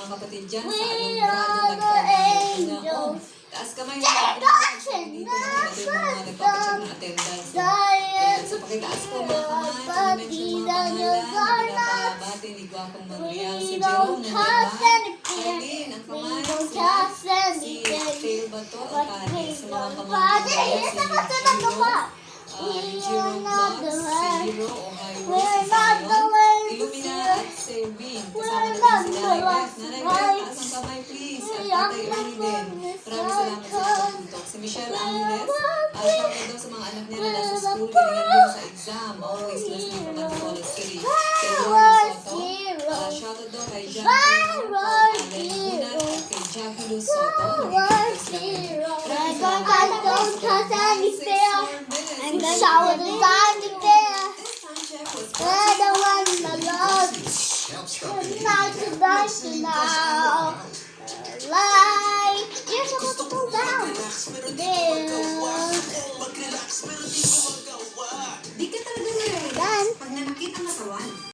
mga kapatid dyan sa alumbrado nagkaroon. Taas kamay na dito naman ito yung mga nagpapacheck ng attendance. Ayan, so pakitaas po mga kamay. Pag-mention mga pangalan, pinapabati ni Guapong Manrial, si Jerome, Arlene, ang kamay, si Tail Bato, ang kanin, sa mga pamangkin, si Jerome Vlogs, si Hero, Ohio, si Zion, Illumina at si Rin. Kasama namin si Nanay Beth. Nanay Beth, taas ang kamay please. At Tatay Ernie din. Maraming salamat sa pagtutok. Si Michelle Angeles, shoutout daw sa mga anak niya na nasa school, galingan din sa exam. Always listening from Antipolo City. Kay Lauren Soto, shoutout daw kay John Pino, Allen Bunat, at kay Jackie Luz Soto. Maraming salamat po sa I'm gonna shower the body there. The one I love. Not to die now.